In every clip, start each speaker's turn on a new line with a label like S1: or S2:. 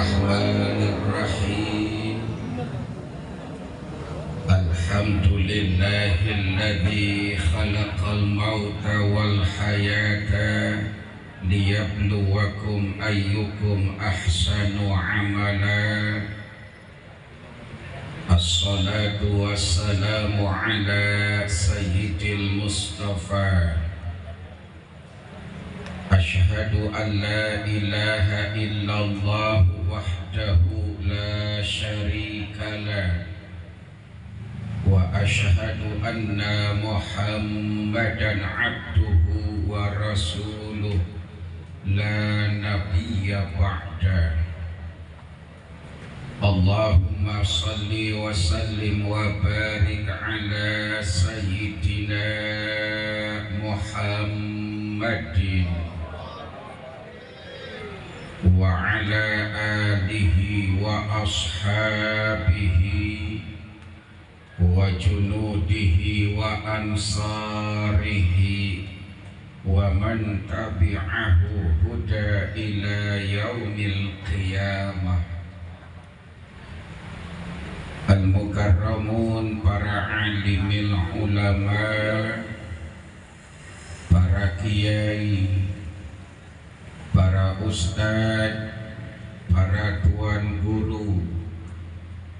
S1: Bismillahirrahmanirrahim. Alhamdulillahilladzi khalaqal mauta wal hayata liyabluwakum ayyukum ahsanu amala. Assalatu wassalamu ala sayyidil mustafa. Asyhadu an la ilaha illallah wahdahu la syarikalah wa asyhadu anna Muhammadan abduhu wa rasuluh la nabiyya ba'da. Allahumma salli wa sallim wa barik ala sayyidina Muhammadin wa ala alihi wa ashabihi wa junudihi wa ansarihi wa man tabi'ahu huda ila yaumil qiyamah. Al-mukarramun, para alimil ulama, para kiai, para ustadz, para tuan guru,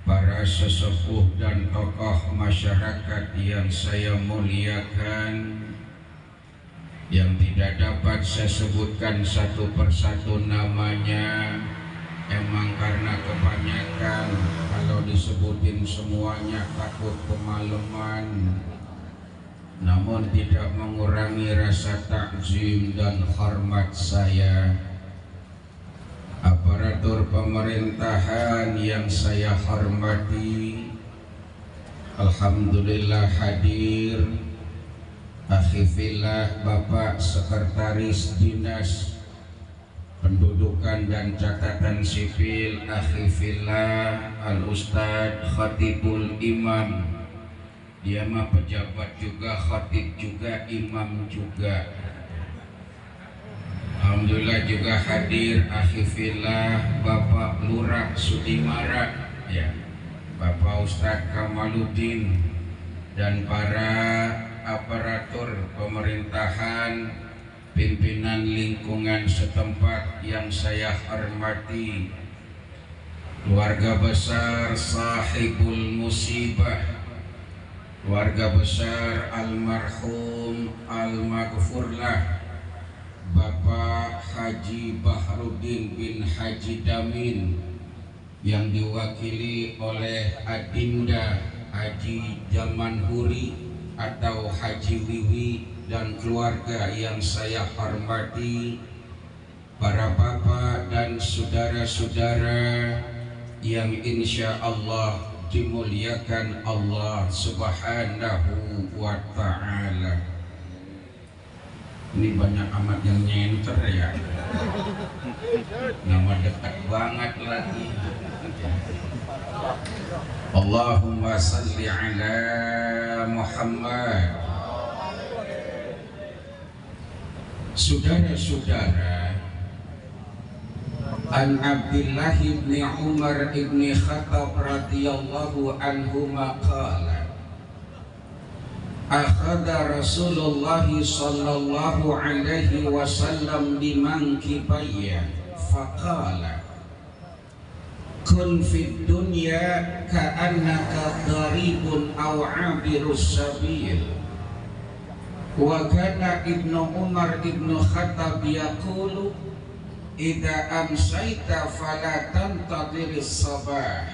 S1: para sesepuh dan tokoh masyarakat yang saya muliakan, yang tidak dapat saya sebutkan satu persatu namanya, emang karena kebanyakan kalau disebutin semuanya takut kemalaman, namun tidak mengurangi rasa takzim dan hormat saya. Aparatur pemerintahan yang saya hormati, alhamdulillah hadir. Akhi fillah, Bapak Sekretaris Dinas Pendudukan dan Catatan Sipil, akhi fillah Al-Ustadz Khatibul Imam. Dia mah pejabat juga, khatib juga, imam juga. Alhamdulillah juga hadir akhi fillah Bapak Lurah Sudimara, ya, Bapak Ustadz Kamaluddin, dan para aparatur pemerintahan, pimpinan lingkungan setempat yang saya hormati, keluarga besar sahibul musibah, keluarga besar almarhum al-maghfurlah Bapak Haji Bahrudin bin Haji Damin, yang diwakili oleh Adinda Haji Jamanhuri atau Haji Wiwi, dan keluarga yang saya hormati, para bapak dan saudara-saudara yang insya Allah dimuliakan Allah Subhanahu wa ta'ala. Ini banyak amat yang nyenter ya, nama dekat banget lagi. Allahumma salli ala Muhammad. Saudara-saudara, An Abdullah bin Umar bin Khattab radhiyallahu anhu qala, akhadha Rasulullah sallallahu alaihi wasallam bimankibayya faqala, kun fid dunya ka'annaka gharibun aw 'abirus sabil. Wa kana Ibnu Umar Ibnu Khattab yaqulu, idza amsayta fala tantadhiris sabah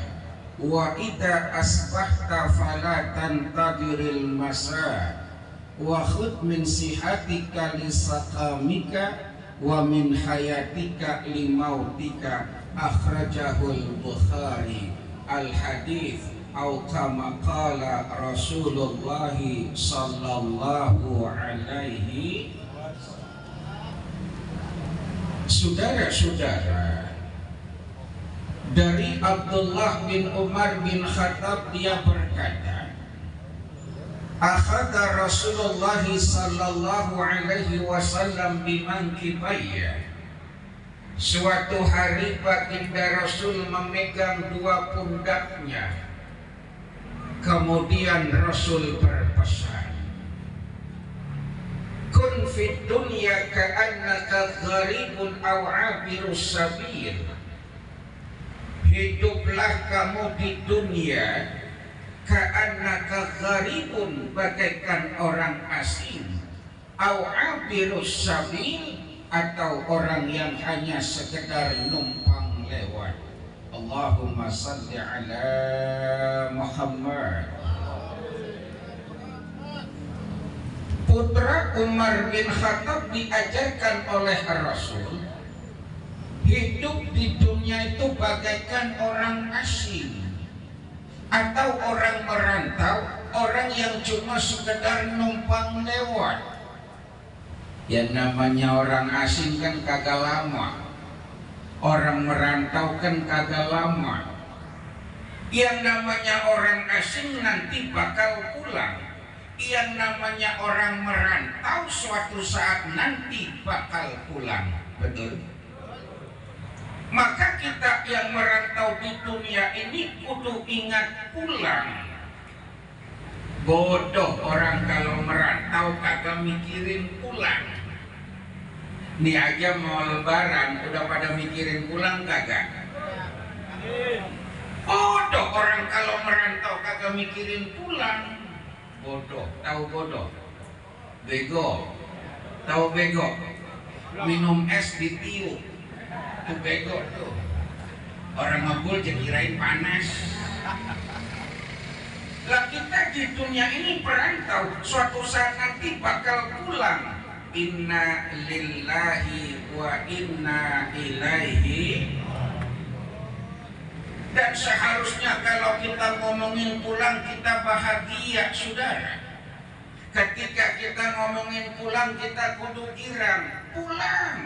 S1: wa idza asbahta fala tantadiril masa wa khudh min sihatika li saqamika wa min hayatika li mautika. Akhrajahul Bukhari. Al hadits atau kama qala Rasulullah sallallahu alaihi. Saudara-saudara, dari Abdullah bin Umar bin Khattab, dia berkata, akhadha Rasulullah sallallahu alaihi wasallam bimankibayya, Suatu hari baginda Rasul memegang dua pundaknya. Kemudian Rasul berpesan, kun fid dunya ka'annaka gharibun aw 'abirus sabil. Hiduplah kamu di dunia ka'annaka gharibun, bagaikan orang asing, aw 'abirus sabil, atau orang yang hanya sekedar numpang lewat. Allahumma salli ala Muhammad. Putra Umar bin Khattab diajarkan oleh Rasul, hidup di dunia itu bagaikan orang asing atau orang merantau, orang yang cuma sekedar numpang lewat. Yang namanya orang asing kan kagak lama, orang merantau kan kagak lama. Yang namanya orang asing nanti bakal pulang. Yang namanya orang merantau suatu saat nanti bakal pulang. Betul? Maka kita yang merantau di dunia ini kudu ingat pulang. Bodoh orang kalau merantau kagak mikirin pulang. Nih aja mau lebaran udah pada mikirin pulang kagak? Bodoh orang kalau merantau kagak mikirin pulang. Bodoh, tahu bodoh? Bego, tahu bego? Minum es ditiup, itu bego tuh. Orang ngebul jadi kirain panas. Lah kita di dunia ini perantau, suatu saat nanti bakal pulang. Inna lillahi wa inna ilaihi. Dan seharusnya kalau kita ngomongin pulang kita bahagia, saudara. Ketika kita ngomongin pulang kita kudu girang, pulang.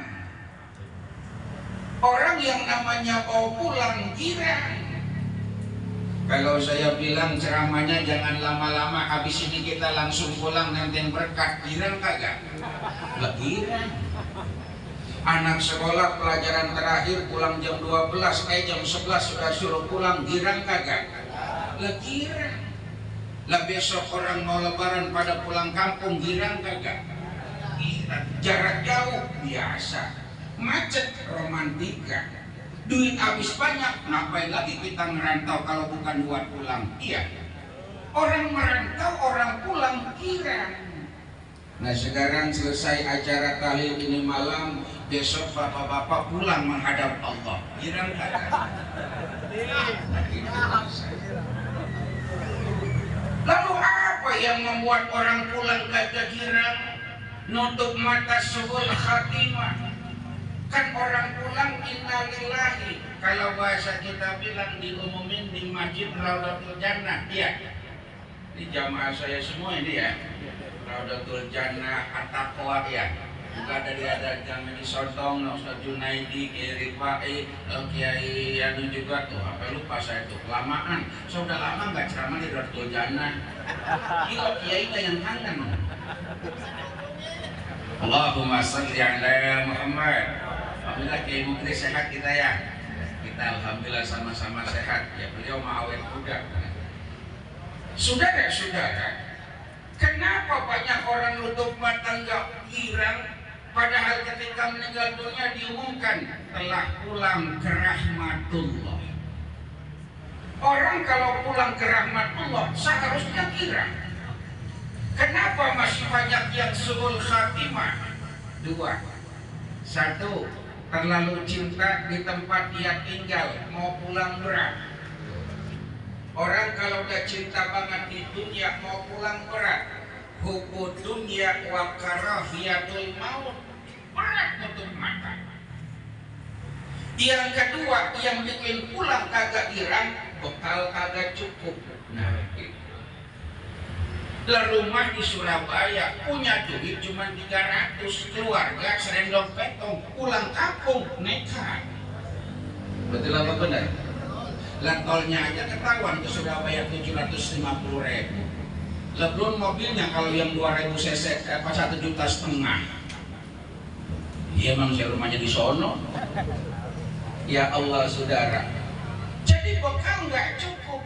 S1: Orang yang namanya mau pulang girang. Kalau saya bilang ceramahnya jangan lama-lama, habis ini kita langsung pulang nanti yang berkat, girang kagak? Gak girang. Anak sekolah pelajaran terakhir pulang jam 12, jam 11 sudah suruh pulang, girang kagak? Lah girang. Lah besok orang mau lebaran pada pulang kampung, girang kagak? Girang. Jarak jauh biasa, macet romantika, duit habis banyak, ngapain lagi kita ngerantau kalau bukan buat pulang? Iya, orang merantau, orang pulang girang. Nah sekarang selesai acara tahlil ini malam, besok bapak-bapak pulang menghadap Allah, girang kagak? Lalu apa yang membuat orang pulang kagak girang? Nutup mata suhul khatimah. Kan orang pulang innalillahi, kalau bahasa kita bilang diumumin di Masjid Raudatul Jannah, ya. Di jamaah saya semua ini ya. Raudatul Jannah At-Taqwa ya. Juga dari ada Jami Sotong, Ustaz Junaidi, Kiai Rifai, Kiai Anu juga tuh, apa lupa saya tuh, kelamaan. Sudah lama nggak ceramah di Raudatul Jannah. Gila Kiai yang kangen. Allahumma sholli ala Muhammad. Alhamdulillah Kiai Mukri sehat kita ya. Kita alhamdulillah sama-sama sehat. Ya beliau awet muda. Saudara-saudara, kenapa banyak orang nutup mata nggak girang? Padahal ketika meninggal dunia diumumkan telah pulang ke rahmatullah. Orang kalau pulang ke rahmatullah seharusnya girang. Kenapa masih banyak yang suhul khatimah? Dua. Satu, terlalu cinta di tempat dia tinggal, mau pulang berat. Orang kalau udah cinta banget di dunia mau pulang berat. Hubud dunia wa karahiyatul maut, berat nutup mata. Yang kedua, yang bikin pulang kagak girang, bekal kagak cukup. Nah, rumah di Surabaya punya duit cuma 300, keluarga serendong petong, pulang kampung nekat. Betul apa benar? Lah tolnya aja ketahuan ke Surabaya 750.000. Lebron mobilnya kalau yang 2000 cc 1,5 juta. Dia emang saya rumahnya di sono. Ya Allah saudara, jadi bekal nggak cukup.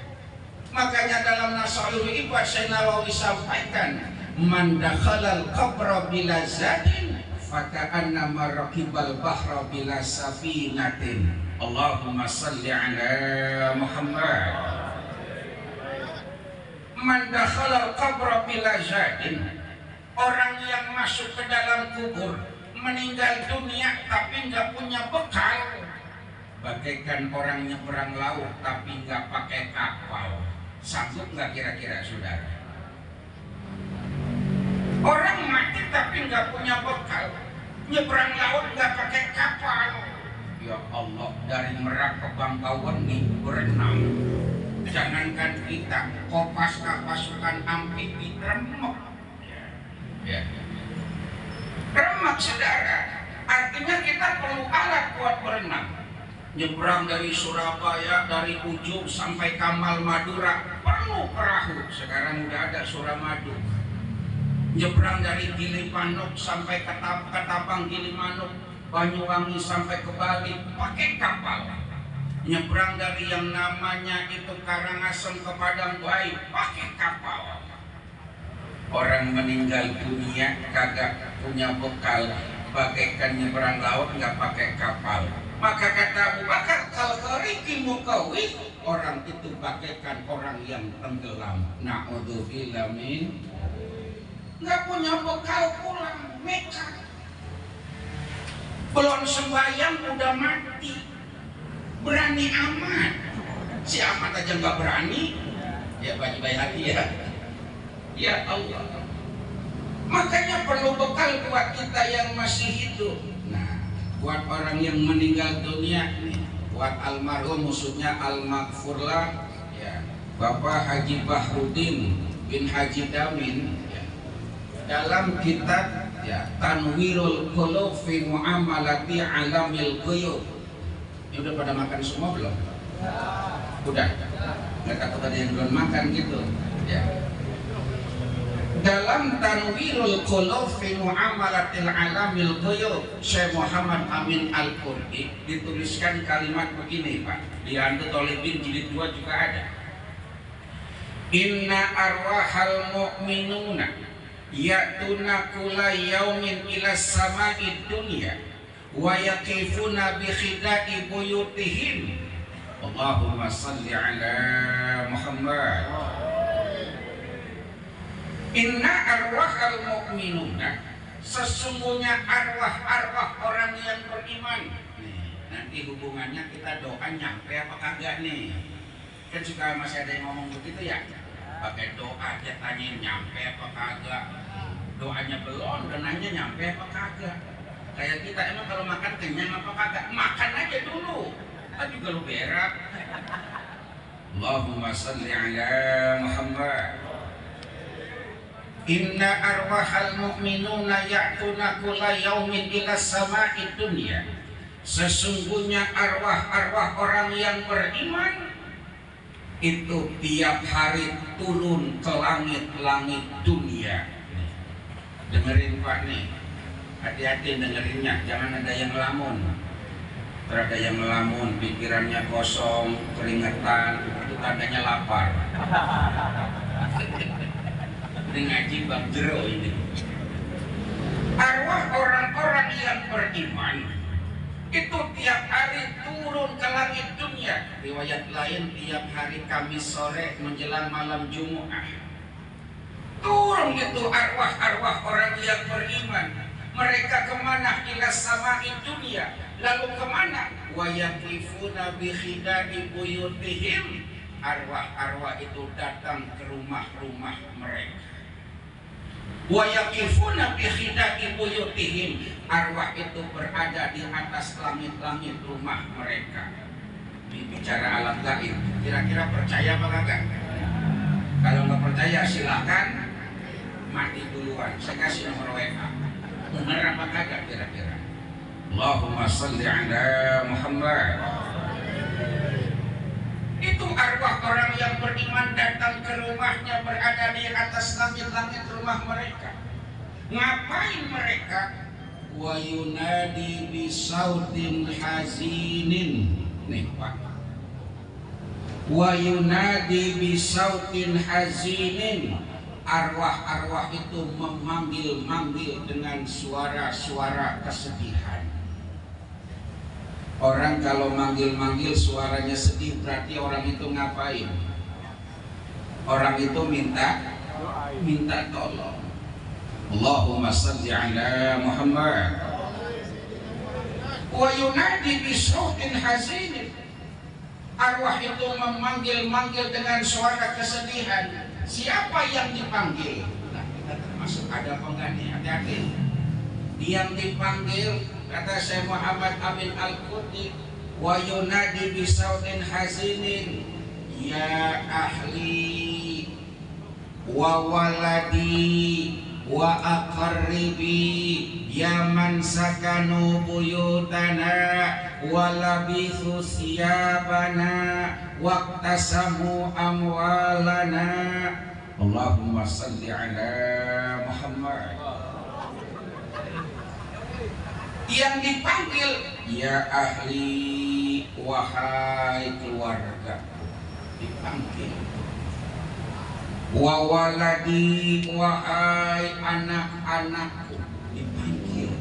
S1: Makanya dalam Nasaihul Ibad Syekh Nawawi sampaikan, man dakhalal qabra bila zadin faka'anna maraqibal bahra bila safinatin. Allahumma salli ala Muhammad. Man dakhalal qabra bila zadin, orang yang masuk ke dalam kubur meninggal dunia tapi nggak punya bekal, bagaikan orang nyebrang laut tapi nggak pakai kapal. Sanggup nggak kira-kira saudara? Orang mati tapi nggak punya bekal, nyebrang laut nggak pakai kapal. Ya Allah, dari Merak ke Bangkawengi berenang. Jangankan kita, kopaska pasukan amfibi remek. Ya. Remek saudara, artinya kita perlu alat buat berenang. Nyebrang dari Surabaya, dari ujung sampai Kamal Madura perlu perahu. Sekarang udah ada Suramadu. Nyebrang dari Gilimanuk sampai ke Tapang Gilimanuk, Banyuwangi sampai ke Bali pakai kapal. Nyebrang dari yang namanya itu Karangasem ke Padang Bayi pakai kapal. Orang meninggal dunia kagak punya bekal, bagaikan nyebrang laut nggak pakai kapal. Maka kata Abu Bakar, kal-kariki mukawis, orang itu bagaikan orang yang tenggelam. Na'udzubillah min, nggak punya bekal pulang Mekah. Belum sembahyang udah mati. Berani amat. Si amat aja nggak berani. Ya baik-baik hati ya. Ya Allah. Makanya perlu bekal buat kita yang masih hidup. Nah, buat orang yang meninggal dunia nih, buat almarhum maksudnya al-maghfurlah ya, Bapak Haji Bahrudin bin Haji Damin ya, dalam kitab ya Tanwirul Qulub fi Muamalati Alamil Ghuyub. Ini udah pada makan semua belum? Udah. Nggak takut ada yang belum makan gitu ya. Dalam Tanwirul Qulub fi Muamalatil Alamil Ghuyub, Syekh Muhammad Amin Al-Qurdi dituliskan kalimat begini Pak, di Antu Tolibin jilid 2 juga ada. Inna arwahal mu'minuna ya'tuna kulla yaumin ila sama'id dunya wa yaqifuna bi khidai buyutihim. Allahumma salli ala Muhammad. Inna arwahal mu'minuna, sesungguhnya arwah-arwah orang yang beriman. Nih, nanti hubungannya kita doa nyampe apa kagak nih? Kan suka masih ada yang ngomong begitu ya, pakai doa dia tanyain nyampe apa kagak. Doanya belum dan nanya nyampe apa kagak. Kayak kita emang kalau makan kenyang apa kagak? Makan aja dulu, kan juga lu berak. Allahumma salli ala Muhammad. Inna arwahal mu'minuna ya'tuna kulla yaumin ila sama'id dunya, sesungguhnya arwah-arwah orang yang beriman itu tiap hari turun ke langit-langit dunia. Dengerin Pak nih, hati-hati dengerinnya, jangan ada yang ngelamun. Terada yang ngelamun, pikirannya kosong, keringetan, itu tandanya lapar. Ngaji bab jero ini. Arwah orang-orang yang beriman itu tiap hari turun ke langit dunia. Riwayat lain tiap hari Kamis sore menjelang malam Jumat. Turun itu arwah-arwah orang yang beriman. Mereka kemana? Ila sama'id dunia. Lalu kemana? Wa yaqifuna bi khidai buyutihim. Arwah-arwah itu datang ke rumah-rumah mereka. Wa yaqifuna bi khidai buyutihim, arwah itu berada di atas langit-langit rumah mereka. Ini bicara alam gaib, kira-kira percaya apa enggak? Kalau nggak percaya silakan mati duluan, saya kasih nomor WA. Benar apa kagak kira-kira? Allahumma salli ala Muhammad. Itu arwah orang yang beriman datang ke rumahnya, berada di atas langit-langit rumah mereka. Ngapain mereka? wa yunadi bisautin hazinin. Nih Pak, wa yunadi bisautin hazinin, arwah-arwah itu memanggil-manggil dengan suara-suara kesedihan. Orang kalau manggil-manggil suaranya sedih, berarti orang itu ngapain? Orang itu minta tolong. Allahumma shalli ala Muhammad. Wa yunadi bisautin hazinin, arwah itu memanggil-manggil dengan suara kesedihan. Siapa yang dipanggil? Nah, kita termasuk ada apa enggak nih? Hati-hati. Yang dipanggil, kata Syekh Muhammad Amin Al-Qudhi, wa yunadi bisautin hazinin, ya ahli wa waladi wa aqarribi ya man sakanu buyutana wa labithu siyabana waqtasamu amwalana. Allahumma salli ala Muhammad. Yang dipanggil, ya ahli, wahai keluarga, dipanggil. Wa waladi, wahai anak-anakku, dipanggil.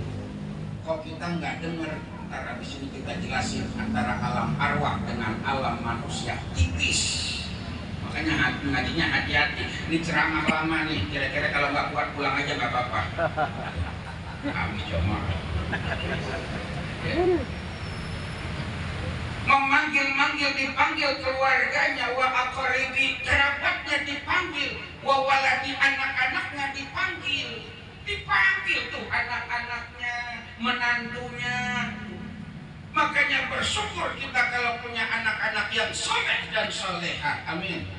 S1: Kok kita nggak dengar? Ntar habis ini kita jelasin antara alam arwah dengan alam manusia, tipis. Makanya ngajinya hati-hati. Ini ceramah lama nih, kira-kira kalau nggak kuat pulang aja nggak apa-apa. Kami cuma memanggil-manggil, dipanggil keluarganya, wa aqaribi, kerabatnya dipanggil, wa waladi, anak-anaknya dipanggil tuh anak-anaknya, menantunya. Makanya bersyukur kita kalau punya anak-anak yang soleh dan soleha. Amin.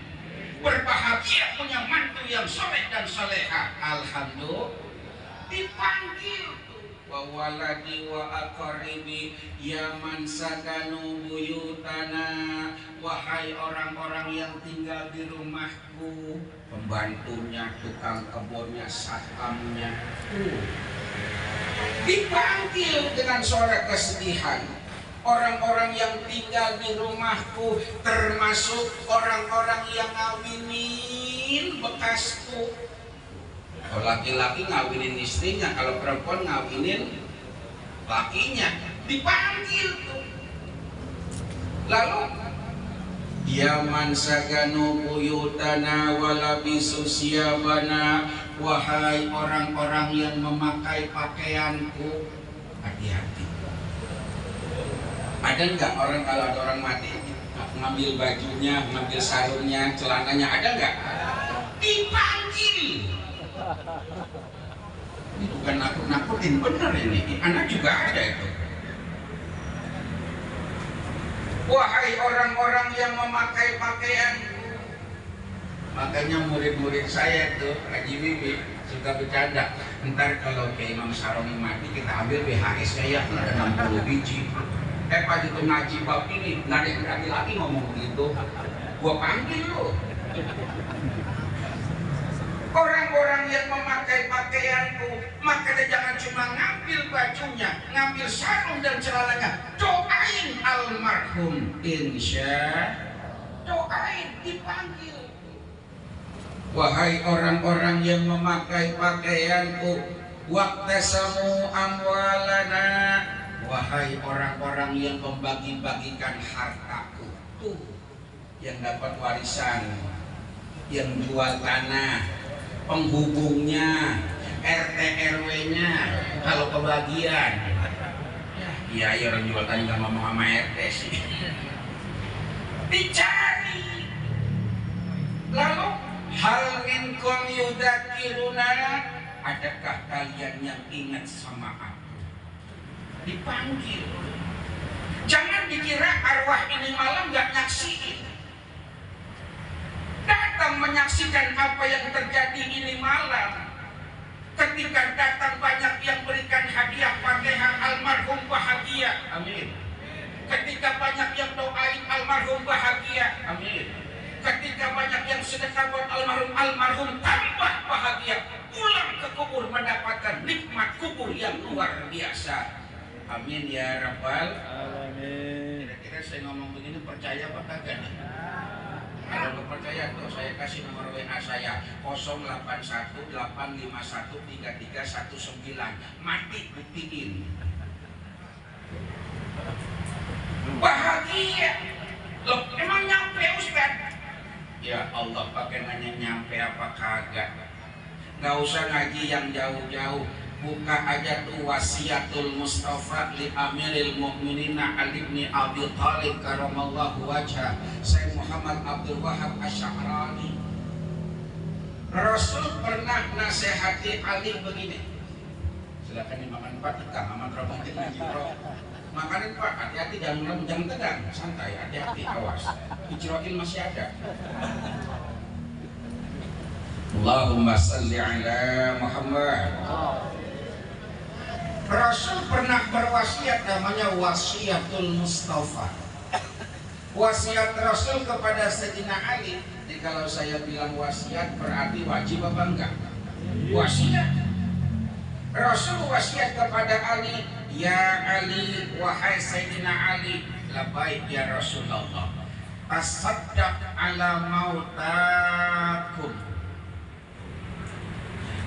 S1: Berbahagia punya mantu yang soleh dan soleha. Alhamdulillah. Dipanggil wa waladi wa aqaribi ya man sakanu buyutana, wahai orang-orang yang tinggal di rumahku, pembantunya, tukang kebunnya, satpamnya, dipanggil dengan suara kesedihan. Orang-orang yang tinggal di rumahku, termasuk orang-orang yang ngawinin bekasku. Kalau laki-laki ngawinin istrinya, kalau perempuan ngawinin lakinya, dipanggil tuh. Lalu ya man sakanu buyutana wa labisu siyabana, wahai orang-orang yang memakai pakaianku, hati-hati. Ada enggak orang kalau ada orang mati ngambil bajunya, ngambil sarungnya, celananya, ada enggak? Dipanggil. Ini bukan nakut-nakutin, bener ini. Anak juga ada itu. Wahai orang-orang yang memakai pakaianku. Makanya murid-murid saya tuh, Haji Bibi, suka bercanda. Ntar kalau ke Imam Saroni mati, kita ambil VHS kayak ada 60 biji. Pas itu ngaji bab ini, nggak ada yang berani lagi ngomong begitu. Gua panggil lo. Orang-orang yang memakai pakaianku, makanya jangan cuma ngambil bajunya, ngambil sarung dan celananya, doain almarhum, doain, dipanggil. Wahai orang-orang yang memakai pakaianku, waqtasamu amwalana, wahai orang-orang yang membagi-bagikan hartaku, tuh yang dapat warisan, yang jual tanah, penghubungnya, RT RW-nya, kalau kebagian, ya orang jual tanah nggak ngomong sama RT sih, dicari. Lalu hal minkum yudakiruna, adakah kalian yang ingat sama aku? Dipanggil. Jangan dikira arwah ini malam nggak nyaksiin. Datang menyaksikan apa yang terjadi ini malam. Ketika datang banyak yang berikan hadiah Fatihah, almarhum bahagia. Amin. Ketika banyak yang doain almarhum bahagia. Amin. Ketika banyak yang sedekah buat almarhum tambah bahagia. Pulang ke kubur mendapatkan nikmat kubur yang luar biasa. Amin ya rabbal
S2: Alamin.
S1: Kira-kira saya ngomong begini percaya apa kagak nih? Kalau nggak percaya tuh saya kasih nomor WA saya 0818513319. Mati buktiin. Bahagia. Loh, emang nyampe Ustaz? Ya Allah, pakai nanya nyampe apa kagak? Nggak usah ngaji yang jauh-jauh. Buka aja tuh wasiatul Mustafa li Amiril Mukminin Ali bin Abi Thalib karamallahu wajhah Sayyid Muhammad Abdul Wahab Asy-Sya'rani. Rasul pernah nasihati Ali begini. Silakan dimakan Pak, Kang Ahmad Robatin lagi bro. Makanin Pak, hati-hati jangan tegang, santai, hati-hati, awas. Ijroil masih ada. Allahumma salli ala Muhammad. Rasul pernah berwasiat namanya wasiatul Mustafa. Wasiat Rasul kepada Sayyidina Ali. Jadi kalau saya bilang wasiat berarti wajib apa enggak? Wasiat. Rasul wasiat kepada Ali, ya Ali, wahai Sayyidina Ali, labbaik ya Rasulullah. Tasaddaq ala mautakum.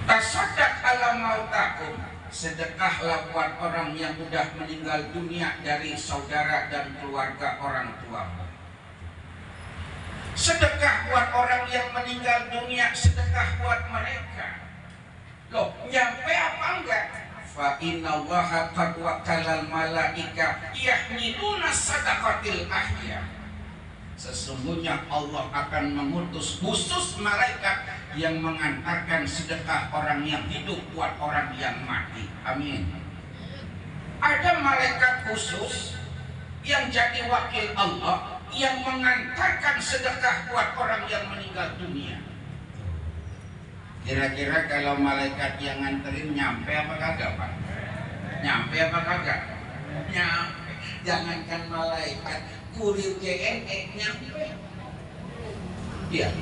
S1: Tasaddaq ala mautakum. Sedekahlah buat orang yang sudah meninggal dunia dari saudara dan keluarga orang tuamu. Sedekah buat orang yang meninggal dunia, sedekah buat mereka. Loh, nyampe apa enggak? Fa inna Allaha qad wakkalal malaika yahmiluna sadaqatil ahya. Sesungguhnya Allah akan mengutus khusus malaikat yang mengantarkan sedekah orang yang hidup buat orang yang mati. Amin. Ada malaikat khusus yang jadi wakil Allah yang mengantarkan sedekah buat orang yang meninggal dunia. Kira-kira kalau malaikat yang nganterin nyampe apa kagak Pak? Nyampe apa kagak? Nyampe. Jangankan malaikat, kurir JNE nyampe. Iya.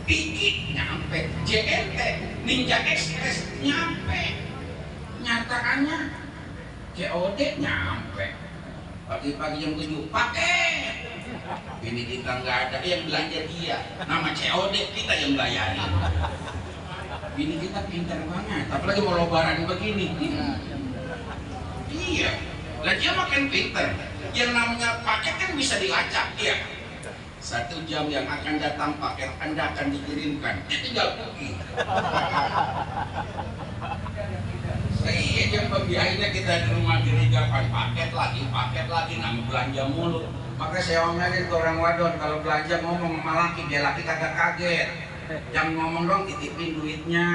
S1: Piki nyampe, JNT, Ninja Express nyampe. Nyataannya COD nyampe. Pagi-pagi jam 7 pakai. Ini kita nggak ada yang belanja dia. Nama COD kita yang bayarin. Ini kita pintar banget. Apalagi mau lebaran begini. Iya. Lah dia makin pintar. Yang namanya paket kan bisa dilacak, iya. 1 jam yang akan datang paket Anda akan dikirimkan. Tinggal pergi. Iya, jam pagi akhirnya kita di rumah dirigakan paket lagi, nama belanja mulu. Maka saya omelin ke orang wadon kalau belanja ngomong sama laki, dia laki kagak kaget. Jangan ngomong dong, titipin duitnya.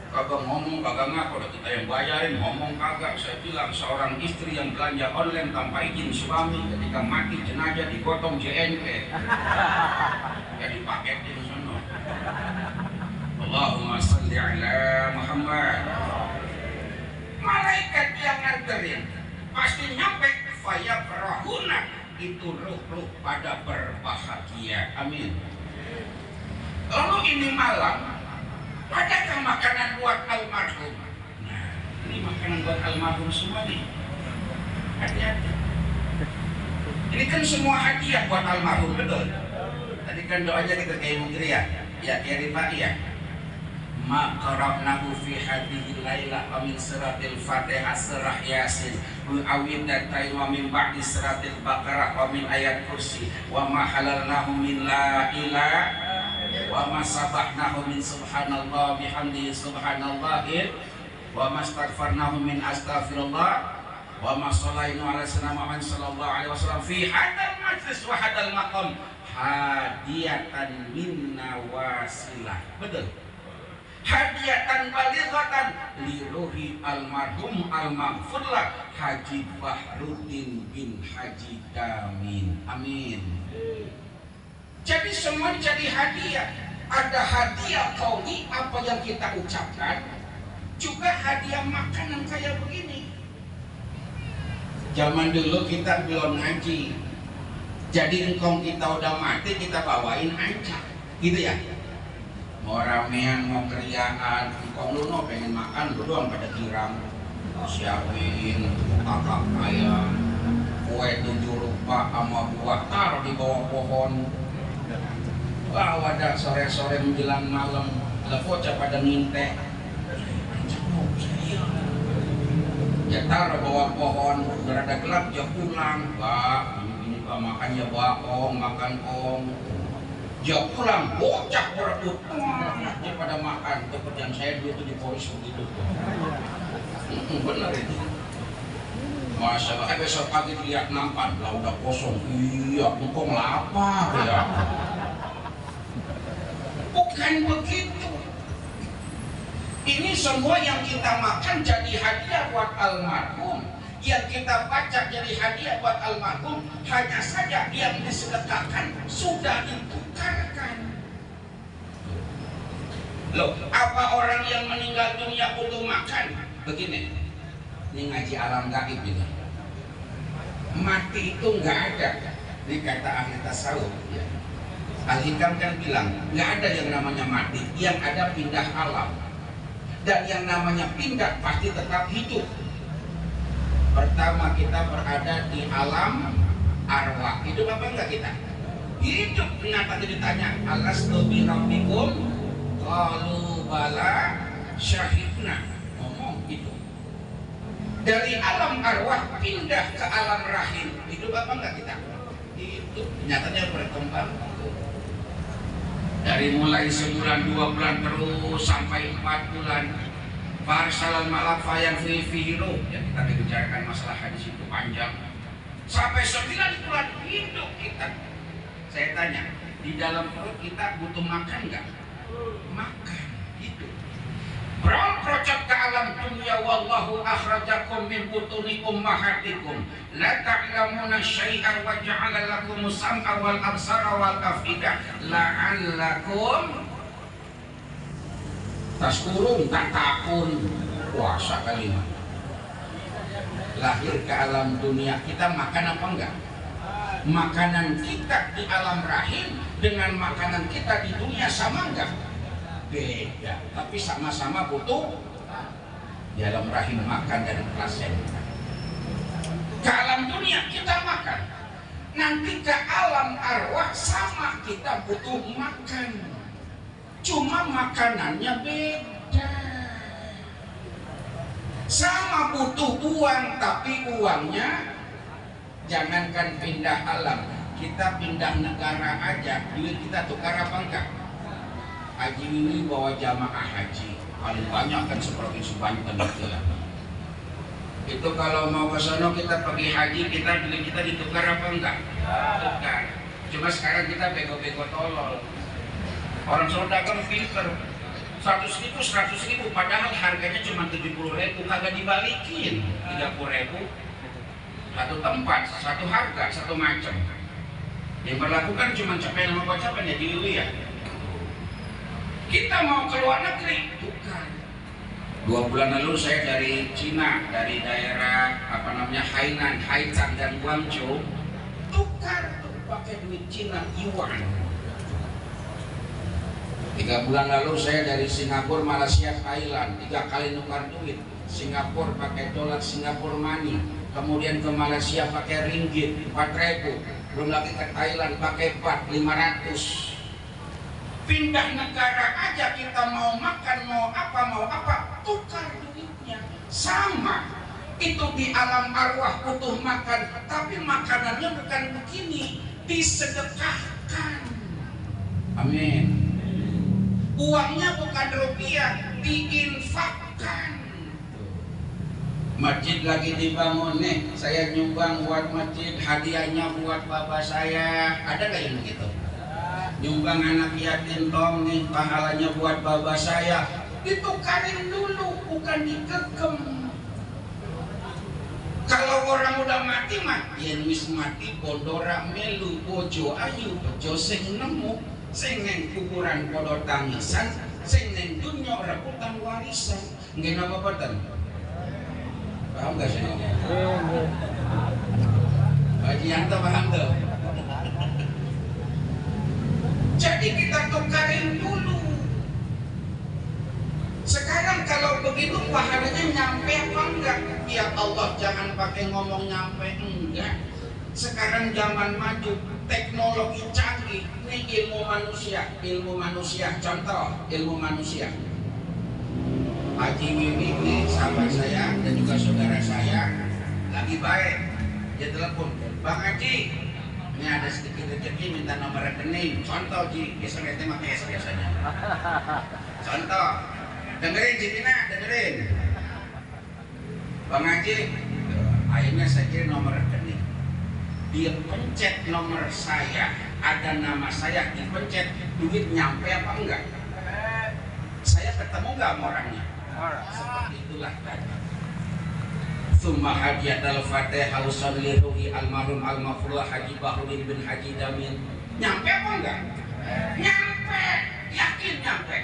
S1: Kagak ngomong, kagak ngaku, udah kita yang bayarin, ngomong kagak. Saya bilang seorang istri yang belanja online tanpa izin suami ketika mati jenazah digotong JNP. Ya dipaketin sono. Allahumma sholli ala Muhammad. Malaikat yang nganterin pasti nyampe fayafrahuna, itu ruh-ruh pada berbahagia. Amin. Lalu ini malam, adakah makanan buat almarhum? Nah, ini makanan buat almarhum semua nih. Hati-hati. Ini kan semua hadiah buat almarhum, betul? Tadi kan doanya kita kayak mungkiri ya? Ya, kayak rifa'i ya? Ma qara'nahu fi hadhihi lailah wa min suratil Fatihah surah Yasin wa awidatai wa min ba'di suratil Baqarah wa min ayat kursi wa ma halalnahu min la ilaha wa ma sabahnahu min subhanallah bihamdihi subhanallahil wa ma astaghfarnahu min astaghfirullah wa ma sallainu ala sayyidina Muhammad sallallahu alaihi wasallam fi hadal majlis wa hadal maqam hadiyatan minna wasilah. Betul? Hadiatan balighatan li ruhi almarhum al-maghfurlah Haji Bahruddin bin Haji Damin. Amin. Jadi semua jadi hadiah. Ada hadiah kauni, apa yang kita ucapkan, juga hadiah makanan kayak begini. Zaman dulu kita belum ngaji, jadi engkong kita udah mati kita bawain ancak, gitu ya. Mau ramean, mau keriaan, engkong lu no pengen makan, lu doang pada girang. siapin kakak ayam kue 7 rupa sama buah taruh di bawah pohon. Wah, wadah sore-sore menjelang malam bocah pada nginte ya taruh bawah pohon, berada gelap ya pulang. Pak, ini pak makan ya bakong, makan kong ya pulang, bocah berebut dia pada makan. Itu kerjaan saya dulu tuh di polisi begitu. Bener itu. Masya Allah, besok pagi lihat nampan, lah udah kosong. Iya, engkong lapar ya. Bukan begitu. Ini semua yang kita makan jadi hadiah buat almarhum, yang kita baca jadi hadiah buat almarhum. Hanya saja yang disedekahkan sudah ditukarkan. Loh, apa orang yang meninggal dunia butuh makan? Begini, ini ngaji alam gaib ini. Mati itu nggak ada. Ini kata ahli tasawuf. Ya. Al-Hikam kan bilang nggak ada yang namanya mati, yang ada pindah alam. Dan yang namanya pindah pasti tetap hidup. Pertama kita berada di alam arwah. Hidup apa enggak kita? Hidup. Kenapa ditanya alastu bi rabbikum? Qalu bala syahidna. Ngomong itu. Dari alam arwah pindah ke alam rahim. Hidup apa enggak kita? Hidup. Nyatanya berkembang. Dari mulai sebulan, 2 bulan terus sampai 4 bulan. Farsalan malak fayan fihiru. Ya kita dibicarakan masalah hadis itu panjang. Sampai 9 bulan hidup kita. Saya tanya, di dalam perut kita butuh makan nggak? Makan, hidup. Berangkat ke alam dunia, wallahu akhrajakum min butuni ummahatikum la ta'lamuna syai'an wa ja'ala lakum sam'a wal absara wal afidah la'allakum tashkurun takun. Puasa kali ini. Lahir ke alam dunia, kita makan apa enggak? Makanan kita di alam rahim dengan makanan kita di dunia sama enggak? Beda, tapi sama-sama butuh. Di alam rahim makan dari plasenta. Ke alam dunia kita makan. Nanti ke alam arwah sama kita butuh makan. Cuma makanannya beda. Sama butuh uang, tapi uangnya jangankan pindah alam, kita pindah negara aja, duit kita tukar apa enggak? Haji ini bawa jamaah haji, paling banyak kan seperti Banten gitu ya. Itu kalau mau ke sono kita pergi haji, kita duit kita ditukar apa enggak? Tukar. Cuma sekarang kita bego-bego tolol. Orang sono dagang pinter, 100.000 padahal harganya cuma 70.000, kagak dibalikin 30.000. Satu tempat, satu harga, satu macam. Yang berlakukan cuma capek nama bacapan ya di ya. Kita mau ke luar negeri, bukan. 2 bulan lalu saya dari Cina, dari daerah Hainan, Haichang dan Guangzhou, tukar tuh pakai duit Cina yuan. 3 bulan lalu saya dari Singapura, Malaysia, Thailand, 3 kali nukar duit. Singapura pakai dolar Singapura money, kemudian ke Malaysia pakai ringgit 4.000, belum lagi ke Thailand pakai baht 500. Pindah negara aja kita mau makan, mau apa, tukar duitnya. Sama, itu di alam arwah butuh makan, tapi makanannya bukan begini, disedekahkan. Amin. Uangnya bukan rupiah, diinfakkan. Masjid lagi dibangun nih, saya nyumbang buat masjid, hadiahnya buat bapak saya. Ada nggak yang begitu? Nyumbang anak yatim dong nih, pahalanya buat bapak saya. Ditukarin dulu, bukan dikekem. Kalau orang udah mati mah, yen wis mati pondora melu bojo ayu bejo sing nemu, sing neng kuburan podo tangisan, sing neng dunya rebutan warisan. Nggih napa boten? Paham gak sih ngomong? Haji Yanto paham tuh? Jadi kita tukarin dulu. Sekarang kalau begitu pahalanya nyampe apa enggak? Ya Allah, jangan pakai ngomong nyampe enggak. Sekarang zaman maju, teknologi canggih. Ini ilmu manusia. Contoh ilmu manusia. Haji Wiwi ini sahabat saya dan juga saudara saya lagi baik. Dia telepon, Bang Haji, ini ada sedikit rezeki, minta nomor rekening. Contoh Ji, biasanya pakai biasanya. Contoh, dengerin Cipina, dengerin. Bang Haji, akhirnya saya kirim nomor rekening. Dia pencet nomor saya, ada nama saya, dipencet, duit nyampe apa enggak? Saya ketemu enggak sama orangnya? Seperti itulah tadi. Summa hajat al-fatihah al-salli ruhi al-marhum al-mafruh Haji Bahrudin bin Haji Damin. Nyampe apa enggak? Nyampe, yakin nyampe.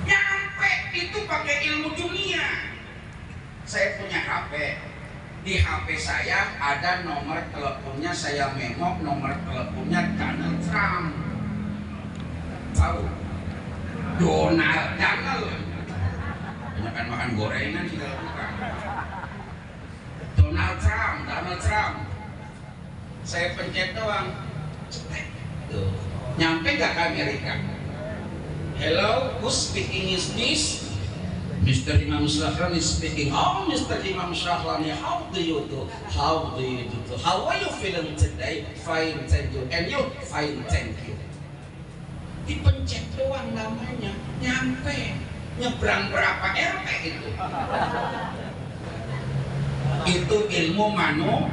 S1: Nyampe itu pakai ilmu dunia. Saya punya HP. Di HP saya ada nomor teleponnya, saya memo nomor teleponnya Donald Trump. Tahu? Donald. Makan makan gorengan sih kalau bukan. Donald Trump. Saya pencet doang. Cetek. Tuh. Nyampe gak ke Amerika? Hello, who's speaking is this? Mr. Imam Shahrani is speaking. Oh, Mr. Imam Shahrani, how do you do? How are you feeling today? Fine, thank you. And you? Fine, thank you. Dipencet doang namanya, nyampe. Nyebrang berapa RT itu? Itu ilmu manu.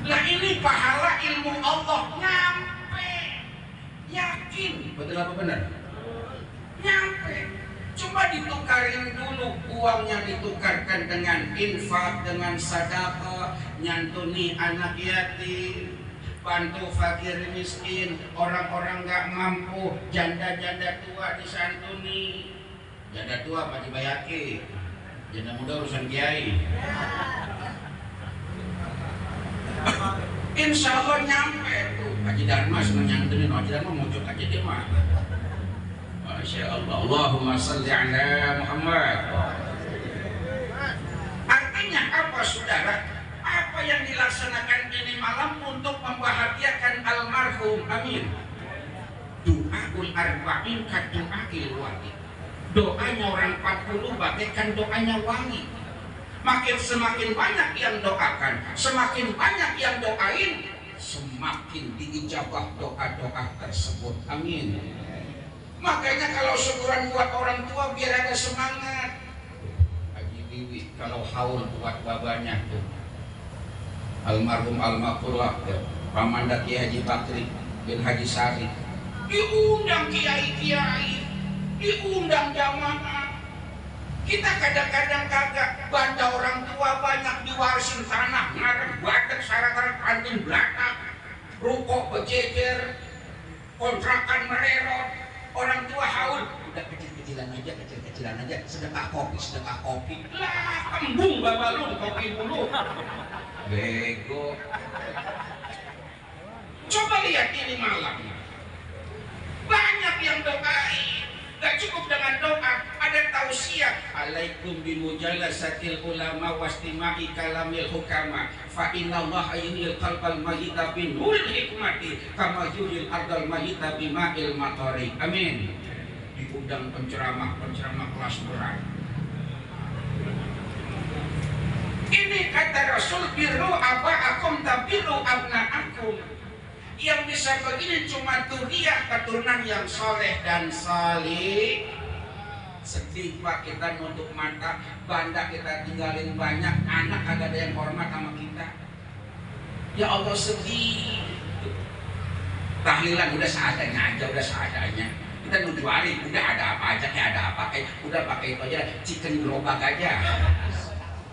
S1: Nah ini pahala ilmu Allah, nyampe. Yakin, betul apa benar? Nyampe. Coba ditukarin dulu, uangnya ditukarkan dengan infak, dengan sedekah, nyantuni anak yatim, bantu fakir miskin, orang-orang gak mampu, janda-janda tua disantuni. Janda tua Pak Cibayaki, janda muda urusan kiai. Insya Allah nyampe tuh. Haji Dharma senang nyantunin, Haji Dharma muncul aja dia mah. Masya Allah. Allahumma salli ala Muhammad. Artinya apa saudara? Apa yang dilaksanakan ini malam untuk membahagiakan almarhum? Amin. Doaul arba'in kadu'akil wahid. Doanya orang 40 bagaikan doanya wangi. Semakin banyak yang doakan, semakin banyak yang doain, semakin diijabah doa-doa tersebut. Amin. Makanya kalau syukuran buat orang tua biar ada semangat. Haji Wiwi kalau haul buat babanya tuh, almarhum almarhumah Pamanda Kiai Haji Bakri bin Haji Sari, diundang kiai-kiai, diundang jamaah. Kita kadang-kadang kagak, banda orang tua banyak diwarisin tanah, ngarep batek saratan kantin belakang, ruko bejejer, kontrakan mererot, orang tua haul, udah kecil-kecilan aja, sedekah kopi. Lah, kembung babalun kopi dulu. Bego. Coba lihat ini malam. Banyak yang doain. Gak cukup dengan doa, ada tausiah. Alaikum bimujalasatil ulama wastimai kalamil hukama. Fa innallaha yuhyil qalbal mayyita bin nuril hikmati kama yuhyil ardal mayyita bima'il matari. Amin. Diundang penceramah kelas berat. Ini kata Rasul, biru aba'akum tabiru abna'akum. Yang bisa begini cuma duriyah, keturunan yang soleh dan salih. Sedih Pak, kita nutup mata, banda kita tinggalin banyak, anak kagak ada yang hormat sama kita. Ya Allah sedih. Tahlilan udah seadanya aja, kita nujuari, udah ada apa aja, kayak ada apa, udah pakai itu aja, chicken gerobak aja.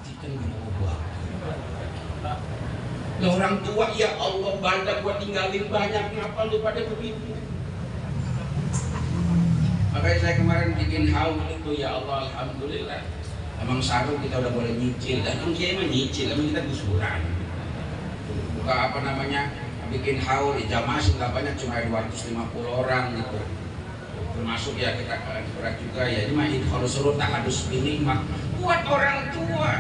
S1: Chicken gerobak. Lah orang tua, ya Allah banda gua tinggalin banyak, kenapa lu pada begitu? Makanya saya kemarin bikin haul itu, ya Allah alhamdulillah. Emang sarung kita udah boleh nyicil, dan kiai mah nyicil, emang kita gusuran. Buka apa namanya, bikin haul, jamaah sih nggak banyak, cuma 250 orang gitu. termasuk ya kita berat juga ya, ini mah kalau suruh tak hadus ini mah buat orang tua.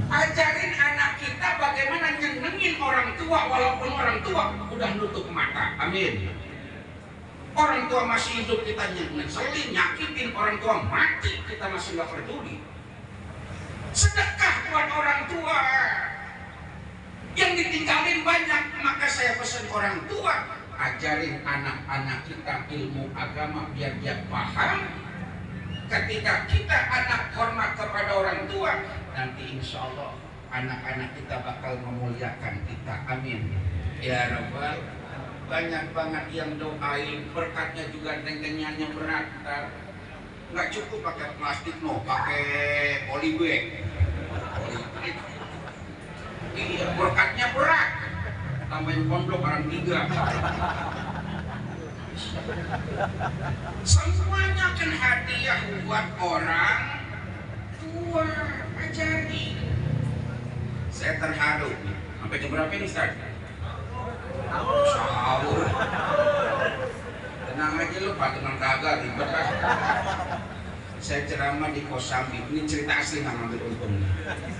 S1: Ajarin anak kita bagaimana nyenengin orang tua walaupun orang tua udah nutup mata. Amin. Orang tua masih hidup kita nyeselin, nyakitin, orang tua mati kita masih nggak peduli. Sedekah buat orang tua. Yang ditinggalin banyak, maka saya pesan orang tua, ajarin anak-anak kita ilmu agama biar dia paham. Ketika kita anak hormat kepada orang tua, nanti insya Allah anak-anak kita bakal memuliakan kita. Amin. Ya Rabbal, banyak banget yang doain, berkatnya juga tentenyannya berat. Nggak cukup pakai plastik, no, pakai polybag. Iya, berkatnya berat. Tambahin pondok orang 3. Semuanya kan hadiah buat orang tua. Ajari. Saya terharu. Sampai jam berapa ini, Ustaz? Sahur. Tenang aja lu, Pak, tenang kagak, ribet lah. Saya ceramah di Kosambi. Ini cerita asli, nggak ngambil untung.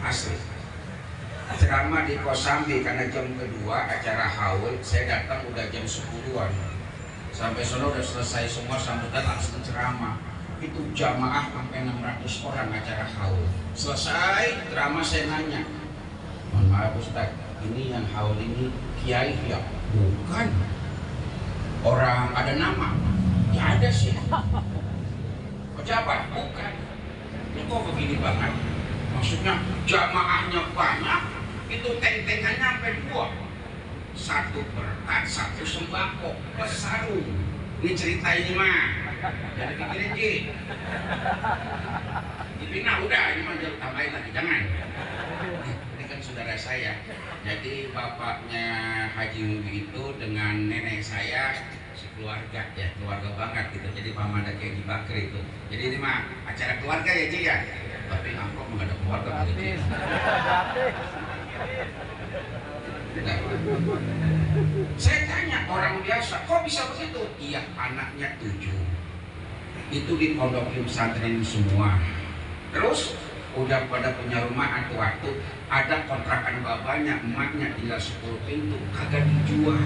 S1: Asli. Ceramah di Kosambi karena jam kedua acara haul. Saya datang udah jam 10-an. Sampai sana udah selesai semua sambutan, langsung ceramah. Itu jamaah sampai 600 orang acara haul. Selesai ceramah saya nanya, mohon maaf Ustaz, ini yang haul ini kiai ya? Bukan. Orang ada nama? Ya ada sih. Pejabat? Bukan. Ini kok begini banget? Maksudnya jamaahnya banyak, itu teng-tengannya sampai 2. 1 berkat, 1 sembako, plus sarung. Ini cerita ini mah. Jangan pikirin Ji. Dipinah udah, ini mah jangan tambahin lagi, jangan. Ini kan saudara saya. Jadi bapaknya Haji Wiwi itu dengan nenek saya sekeluarga ya, keluarga banget gitu. Jadi paman Haji Bakri itu. Jadi ini mah acara keluarga ya Ji ya. Tapi angkok nggak ada keluarga gitu. Saya tanya orang biasa, kok bisa begitu? Iya, anaknya 7. Itu di pondok pesantren semua. Terus udah pada punya rumah atau waktu ada kontrakan babanya, emaknya tinggal 10 pintu, kagak dijual.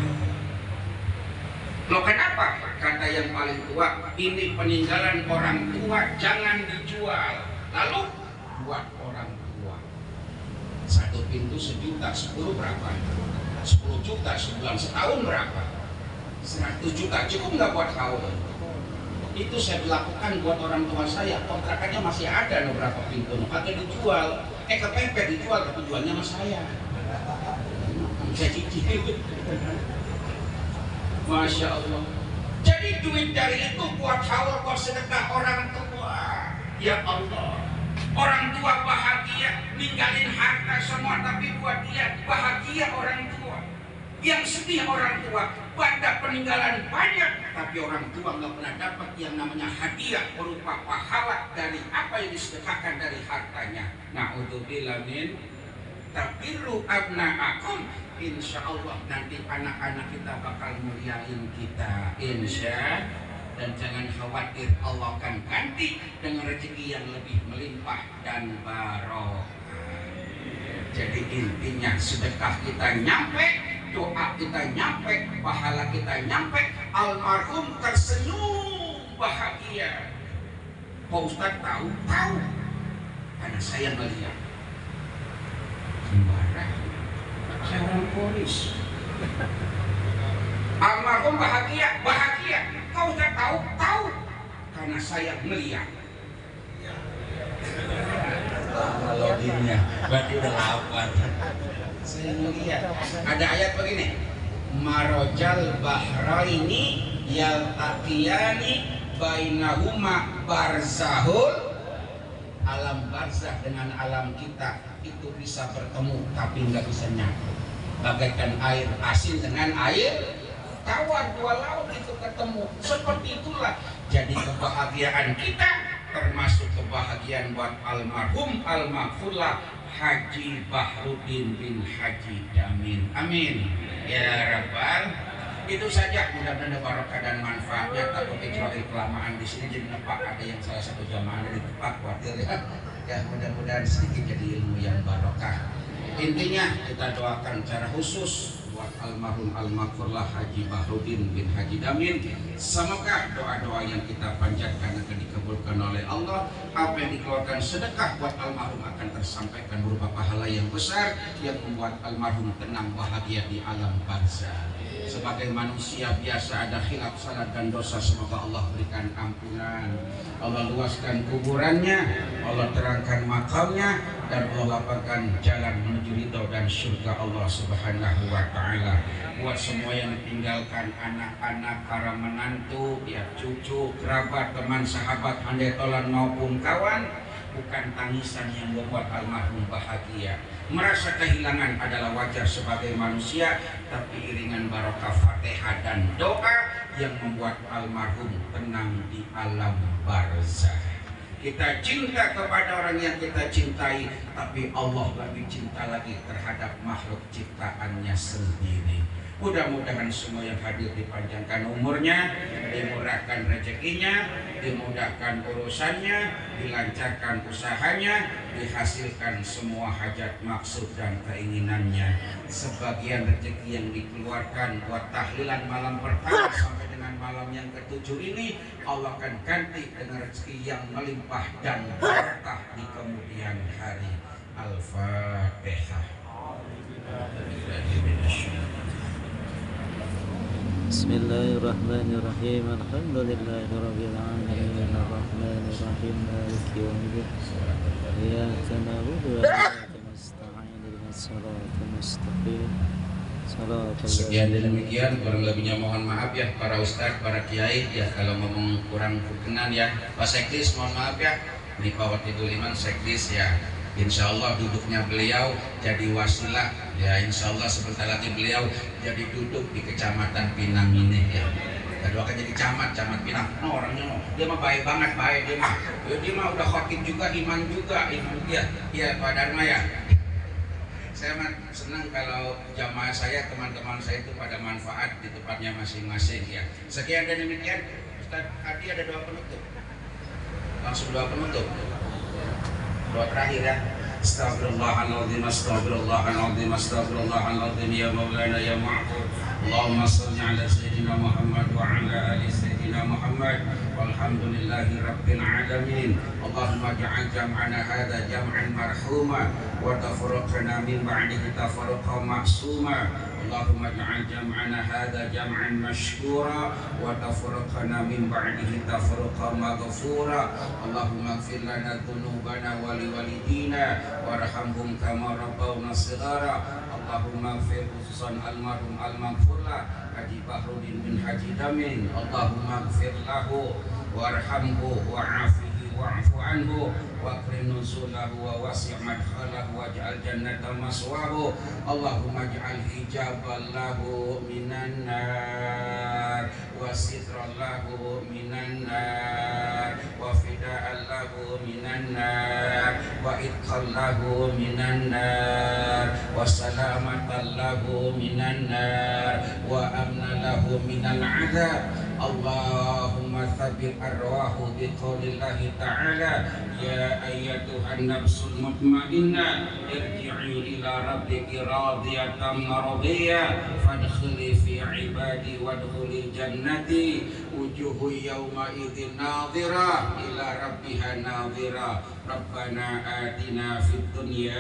S1: Loh kenapa? Kata yang paling tua, ini peninggalan orang tua, jangan dijual. Lalu buat orang tua 1 pintu 1 juta, 10 berapa? 10 juta sebulan, setahun berapa? 100 juta, cukup nggak buat haul? Itu saya lakukan buat orang tua saya, kontrakannya masih ada beberapa pintu, kagak dijual, kepepet dijual, tapi jualnya sama saya. Saya cicil. Masya Allah. Jadi duit dari itu buat haul, buat sedekah orang tua. Ya Allah. Orang tua bahagia, ninggalin harta semua, tapi buat dia bahagia orang tua. Yang sedih orang tua, pada peninggalan banyak, tapi orang tua nggak pernah dapat yang namanya hadiah berupa pahala dari apa yang disedekahkan dari hartanya. Na'udzubillah min tabiru abna'akum. Insya Allah nanti anak-anak kita bakal muliain kita, insya. Dan jangan khawatir, Allah akan ganti dengan rezeki yang lebih melimpah dan barokah. Jadi intinya sedekah kita nyampe, doa kita nyampe, pahala kita nyampe, almarhum tersenyum bahagia. Pak Ustadz tahu? Tahu. Karena saya melihat sembara, saya orang polis. Almarhum bahagia, bahagia. Kau sudah tahu? Tahu. Karena saya melihat. Kalau dirinya berarti udah lapar. Saya melihat. Ada ayat begini. Marojal bahraini yaltaqiyani bainahuma barzahul. Alam barzah dengan alam kita itu bisa bertemu tapi nggak bisa nyatu. Bagaikan air asin dengan air tawar, 2 laut itu ketemu. Seperti itulah jadi kebahagiaan kita, termasuk kebahagiaan buat almarhum al-maghfurlah Haji Bahruddin bin Haji Jamin. Amin ya Rabbal Itu saja, mudah-mudahan barokah dan manfaatnya. Takut kecuali kelamaan di sini jadi nempak ada yang salah satu jamaah dari tempat khawatir ya. Ya mudah-mudahan sedikit jadi ilmu yang barokah. Intinya kita doakan secara khusus buat almarhum al-maghfurlah Haji Bahrudin bin Haji Damin. Semoga doa-doa yang kita panjatkan akan dikabulkan oleh Allah. Apa yang dikeluarkan sedekah buat almarhum akan tersampaikan berupa pahala yang besar yang membuat almarhum tenang bahagia di alam barzah. Sebagai manusia biasa ada khilaf, salah dan dosa, semoga Allah berikan ampunan, Allah luaskan kuburannya, Allah terangkan makamnya, dan Allah lapangkan jalan menuju ridho dan surga Allah Subhanahu wa Ta'ala. Buat semua yang ditinggalkan anak-anak, para menantu, ya cucu, kerabat, teman, sahabat, handai tolan maupun kawan, bukan tangisan yang membuat almarhum bahagia. Merasa kehilangan adalah wajar sebagai manusia, tapi iringan barokah Fatihah dan doa yang membuat almarhum tenang di alam barzah. Kita cinta kepada orang yang kita cintai, tapi Allah lebih cinta lagi terhadap makhluk ciptaannya sendiri. Mudah-mudahan semua yang hadir dipanjangkan umurnya, dimurahkan rezekinya, dimudahkan urusannya, dilancarkan usahanya, dihasilkan semua hajat maksud dan keinginannya. Sebagian rezeki yang dikeluarkan buat tahlilan malam pertama sampai dengan malam yang ke-7 ini, Allah akan ganti dengan rezeki yang melimpah dan berkah di kemudian hari. Al-Fatihah.
S2: Bismillahirrahmanirrahim. Alhamdulillahirabbil alamin. Arrahmanirrahim. Maliki yaumiddin. Iyyaka na'budu wa iyyaka nasta'in. Ihdinas siratal mustaqim.
S1: Sekian dan demikian, kurang lebihnya mohon maaf ya para ustadz, para kiai ya kalau ngomong kurang berkenan ya. Pak Sekdis mohon maaf ya. Ini Pak Watibul Iman Sekdis ya. Insya Allah duduknya beliau jadi wasilah ya, insya Allah sebentar lagi beliau jadi duduk di Kecamatan Pinang ini ya. Kedua akan jadi camat Pinang. No, orangnya no, dia mah baik banget, baik dia mah. Dia mah udah khotib juga, iman dia. Ya Pak Dharma ya. Saya senang kalau jamaah saya, teman-teman saya itu pada manfaat di tempatnya masing-masing ya. Sekian dan demikian. Ustaz Adi ada doa penutup. Langsung doa penutup. Doa terakhir ya. Astaghfirullahaladzim, astaghfirullahaladzim, astaghfirullahaladzim, ya Maulana ya Ma'bud. Allahumma salli ala Sayyidina Muhammad wa ala ali Sayyidina Muhammad. Walhamdulillahi Rabbil Alamin. Allahumma ja'al jam'ana hadha jam'an marhuma wa tafarraqana min ba'dihi tafarruqan ma'suma. Allahumma ja'al jam'ana hadha jam'an mashkura wa tafarraqana min ba'dihi tafarruqan maghfura. Allahumma ighfir lana dhunubana wa liwalidina warhamhum kama rabbawna shighara. Allahumma ighfir khususan almarhum al-maghfurlah Haji Bahrudin bin Haji Damin. Allahumma ighfir lahu warhamhu wa'afihi wa'fu anhu wa akrim nuzulahu wa wasi' madkhalahu waj'al jannata maswahu. Allahumma ij'al hijaban lahu minan nar wa sitran lahu minan nar wa fida'an lahu minan nar wa itqan lahu minan nar wa salamatan lahu minan nar wa amna lahu minal 'adzab. Allahumma thabbit arwahu biqaulillahi ta'ala ya ayyatuhan nafsul mutmainnah irji'i ila rabbiki radiyatan mardiyah fadkhuli fi ibadi wadkhuli jannati wujuhu yawma idzin nadhira ila rabbiha nadhira. Rabbana atina fid dunya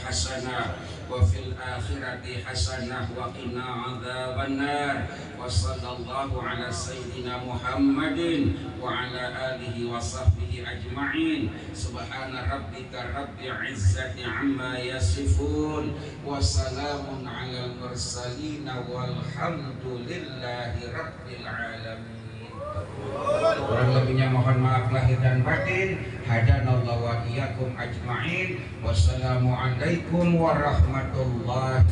S1: hasanah wa fil akhirati hasanah wa qina adzabannar. Wa sallallahu ala sayyidina Muhammadin wa ala alihi wa sahbihi ajma'in. Subhana rabbika rabbil izzati amma yasifun wa salamun alal mursalin walhamdulillahi rabbil alamin. Kurang lebihnya mohon maaf lahir dan batin. Hadanallahu wa iyyakum ajma'in. Wassalamualaikum warahmatullahi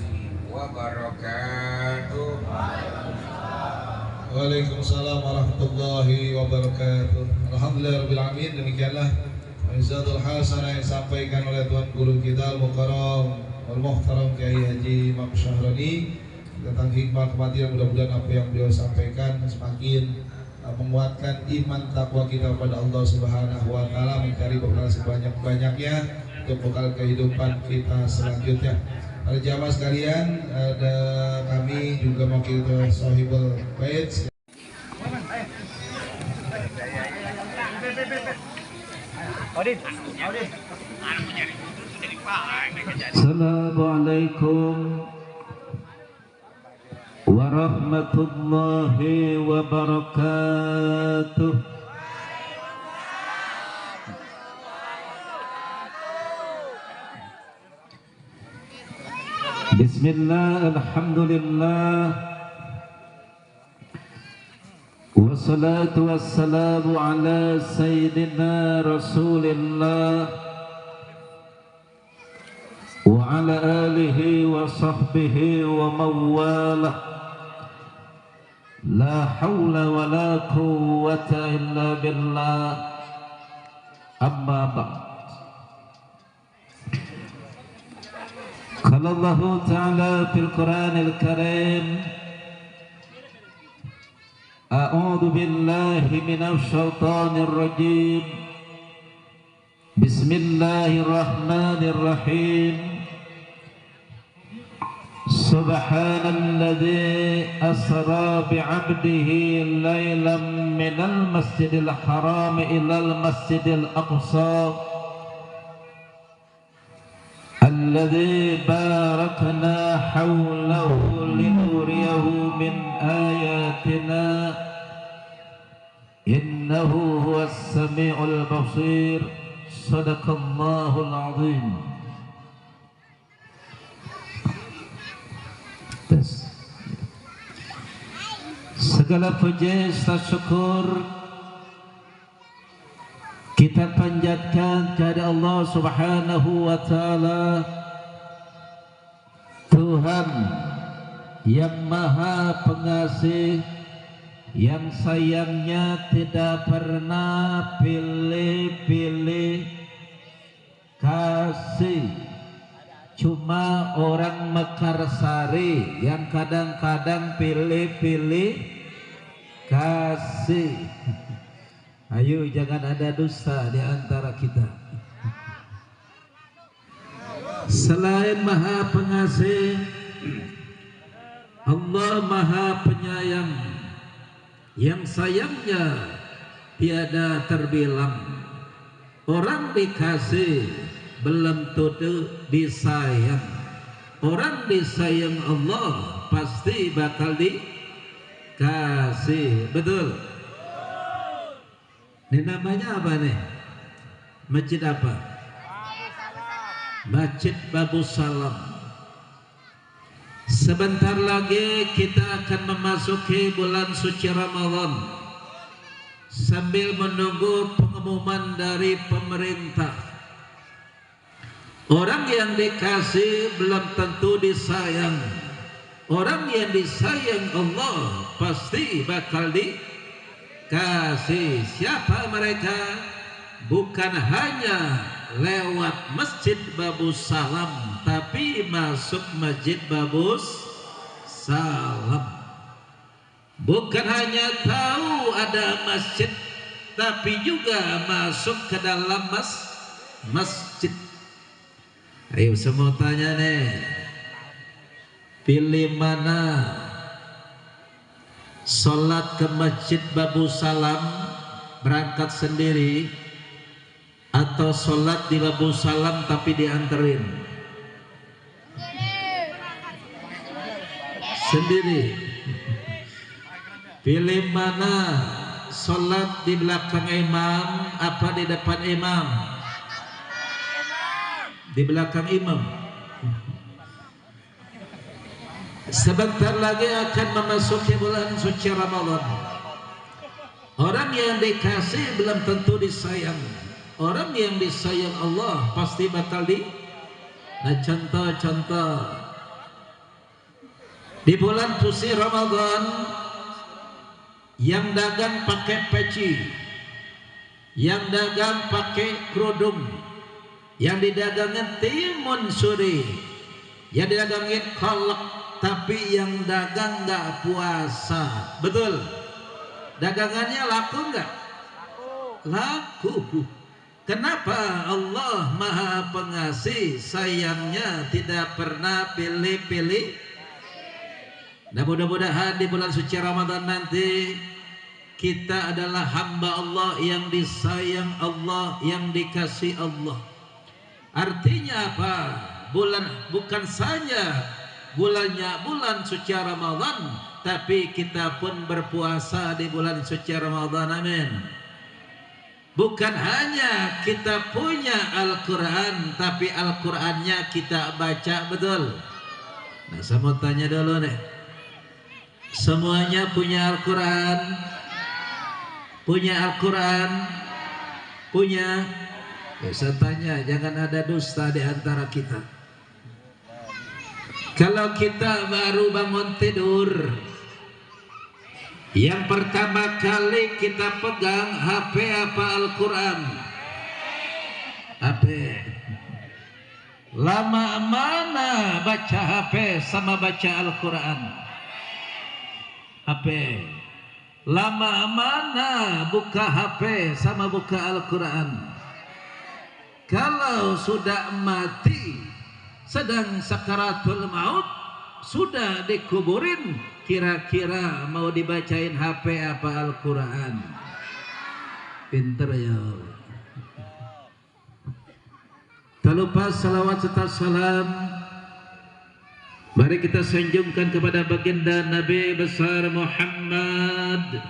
S1: wabarakatuh.
S3: Waalaikumsalam warahmatullahi wabarakatuh. Alhamdulillahirabbil alamin. Demikianlah Izzatul Hasanah yang disampaikan oleh Tuan Guru kita Al-Mukarram Wal Muhtaram Kiai Haji Imam Syahrani. tentang hikmah kematian. Mudah-mudahan apa yang beliau sampaikan semakin menguatkan iman takwa kita kepada Allah Subhanahu wa taala, mencari bekal sebanyak-banyaknya untuk bekal kehidupan kita selanjutnya. Para jamaah sekalian, ada kami juga mewakili Sohibul Bait.
S2: Assalamualaikum warahmatullahi wabarakatuh. Bismillah, alhamdulillah, wassalatu wassalamu ala sayyidina Rasulillah wa ala alihi wa sahbihi wa mawalah. La hawla wa la quwwata illa billah. Amma ba'd. Qala Allah Ta'ala fil Qur'anil Karim, A'udzu billahi minasy syaithanir rajim. Bismillahirrahmanirrahim. Subhanalladzi asra bi'abdihi laylan minal masjidil haram ilal masjidil aqsa alladzi barakna hawlahu linuriyahu min ayatina innahu huwas sami'ul basir. Sadaqallahul azim. Segala puji serta syukur kita panjatkan kepada Allah Subhanahu wa taala, Tuhan yang Maha Pengasih, yang sayangnya tidak pernah pilih-pilih kasih. Cuma orang Mekarsari yang kadang-kadang pilih-pilih kasih. Ayo jangan ada dusta di antara kita. Selain Maha Pengasih, Allah Maha Penyayang, yang sayangnya tiada terbilang. Orang dikasih belum tentu disayang. Orang disayang Allah pasti bakal dikasih. Betul? Ini namanya apa nih? Masjid apa? Masjid Babu Salam. Sebentar lagi kita akan memasuki bulan suci Ramadan. Sambil menunggu pengumuman dari pemerintah, orang yang dikasih belum tentu disayang. Orang yang disayang Allah pasti bakal dikasih. Siapa mereka? Bukan hanya lewat Masjid Babu Salam, tapi masuk Masjid Babu Salam. Bukan hanya tahu ada masjid, tapi juga masuk ke dalam masjid. Ayo semua tanya nih, pilih mana? Sholat ke Masjid Babu Salam berangkat sendiri, atau sholat di Babu Salam tapi dianterin sendiri? Pilih mana? Sholat di belakang imam apa di depan imam? Di belakang imam. Sebentar lagi akan memasuki bulan suci Ramadan. Orang yang dikasih belum tentu disayang. Orang yang disayang Allah pasti bakal di. Nah, contoh-contoh di bulan suci Ramadan, yang dagang pakai peci, yang dagang pakai kerudung, yang didagangin timun suri, yang didagangin kolak, tapi yang dagang nggak puasa. Betul? Dagangannya laku nggak? Laku. Kenapa? Allah Maha Pengasih, sayangnya tidak pernah pilih-pilih. Nah, mudah-mudahan di bulan suci Ramadan nanti kita adalah hamba Allah yang disayang Allah, yang dikasih Allah. Artinya apa? Bukan saja bulannya bulan suci Ramadan, tapi kita pun berpuasa di bulan suci Ramadan. Amin. Bukan hanya kita punya Al-Quran, tapi Al-Qurannya kita baca. Betul? Nah, saya mau tanya dulu nih, semuanya punya Al-Quran? Punya Al-Quran? Punya? Ya, saya tanya, jangan ada dusta di antara kita. Kalau kita baru bangun tidur, yang pertama kali kita pegang HP apa Al-Quran? HP. Lama mana baca HP sama baca Al-Quran? HP. Lama mana buka HP sama buka Al-Quran? Kalau sudah mati, sedang sakaratul maut, sudah dikuburin, kira-kira mau dibacain HP apa Al-Quran? Pinter ya. Tak lupa salawat serta salam, mari kita sanjungkan kepada baginda Nabi besar Muhammad.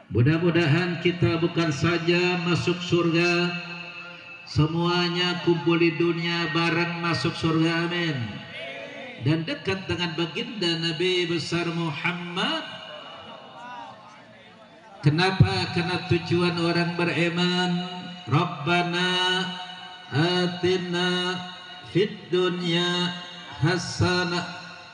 S2: Mudah-mudahan kita bukan saja masuk surga, semuanya kumpul di dunia bareng masuk surga. Amin. Dan dekat dengan baginda Nabi besar Muhammad. Kenapa? Karena tujuan orang beriman, Rabbana atina fid dunya hasanah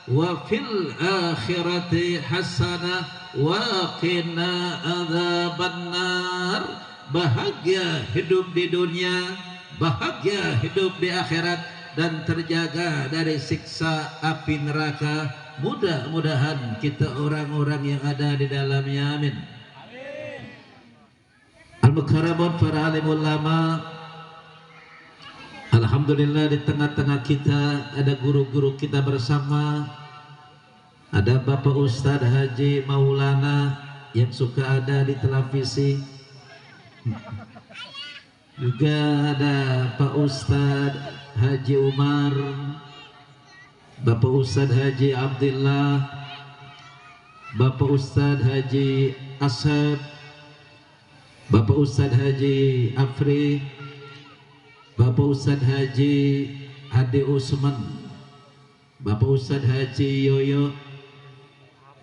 S2: wa fil akhirati hasanah wa qina adzabannar. Bahagia hidup di dunia, bahagia hidup di akhirat, dan terjaga dari siksa api neraka. Mudah-mudahan kita orang-orang yang ada di dalamnya. Amin. Al-Mukarramun, para alim ulama, alhamdulillah di tengah-tengah kita ada guru-guru kita bersama. Ada Bapak Ustadz Haji Maulana yang suka ada di televisi. Juga ada Pak Ustadz Haji Umar, Bapak Ustadz Haji Abdullah, Bapak Ustadz Haji Ashab, Bapak Ustadz Haji Afri, Bapak Ustadz Haji Adi Usman, Bapak Ustadz Haji Yoyo,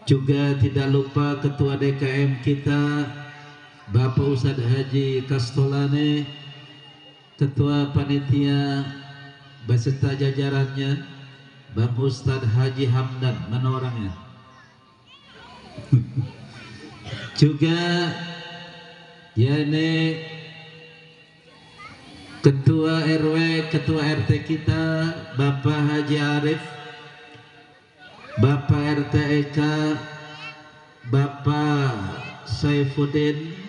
S2: juga tidak lupa Ketua DKM kita Bapak Ustadz Haji Kastolane, Ketua Panitia beserta jajarannya Bang Ustadz Haji Hamdan. Mana orangnya? Juga ya ini Ketua RW, Ketua RT kita Bapak Haji Arif, Bapak RT Eka, Bapak Saifuddin,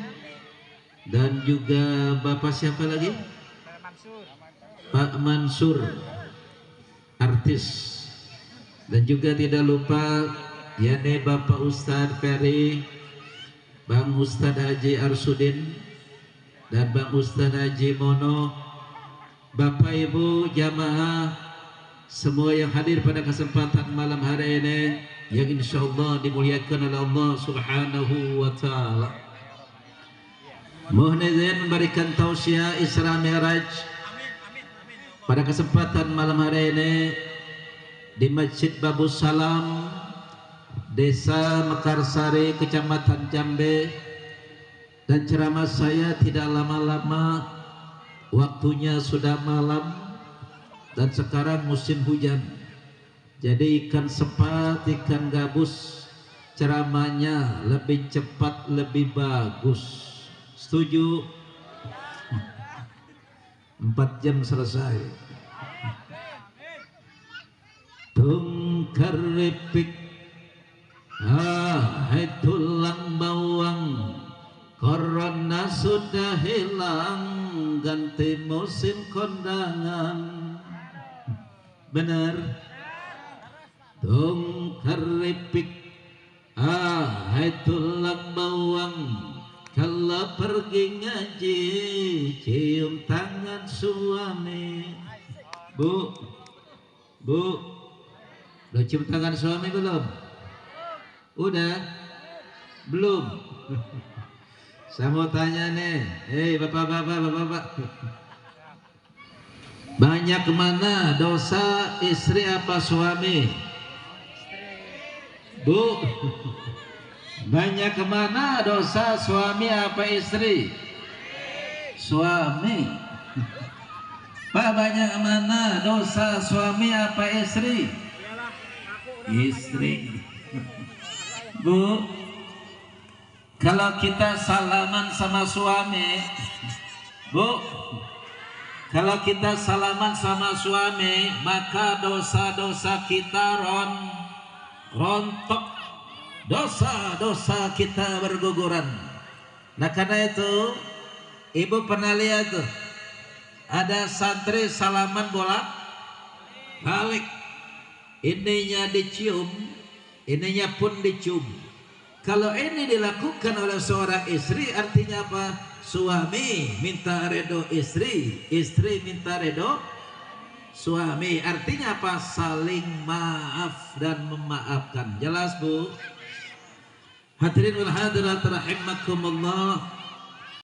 S2: dan juga Bapak siapa lagi? Pak Mansur, artis. Dan juga tidak lupa yakni Bapak Ustadz Ferry, Bang Ustadz Haji Arsudin, dan Bang Ustadz Haji Mono. Bapak Ibu jamaah semua yang hadir pada kesempatan malam hari ini, yang insya Allah dimuliakan oleh Allah Subhanahu wa Ta'ala. Mohon izin memberikan tausiah Isra Mi'raj pada kesempatan malam hari ini di Masjid Babus Salam, Desa Mekarsari, Kecamatan Jambe. Dan ceramah saya tidak lama-lama, waktunya sudah malam dan sekarang musim hujan. Jadi ikan sepat, ikan gabus, ceramahnya lebih cepat, lebih bagus. Setuju? 4 jam selesai. tungkar ripik hai tulang bawang corona sudah hilang ganti musim kondangan bener tungkar ripik hai tulang bawang kalau pergi ngaji cium tangan suami bu udah cium tangan suami belum? Udah? Belum? Saya mau tanya nih, bapak-bapak, banyak mana dosa istri apa suami? Bu, banyak mana dosa suami apa istri? Suami. Pak, banyak mana dosa suami apa istri? Istri. Bu, kalau kita salaman sama suami, bu, kalau kita salaman sama suami, maka dosa-dosa kita rontok, dosa-dosa kita berguguran. Nah karena itu, ibu pernah lihat tuh, ada santri salaman bolak-balik, ininya dicium, ininya pun dicium. Kalau ini dilakukan oleh seorang istri, artinya apa? Suami minta redo istri, istri minta redo suami. Artinya apa? Saling maaf dan memaafkan. Jelas bu? Hadirin wal hadirat rahimakumullah.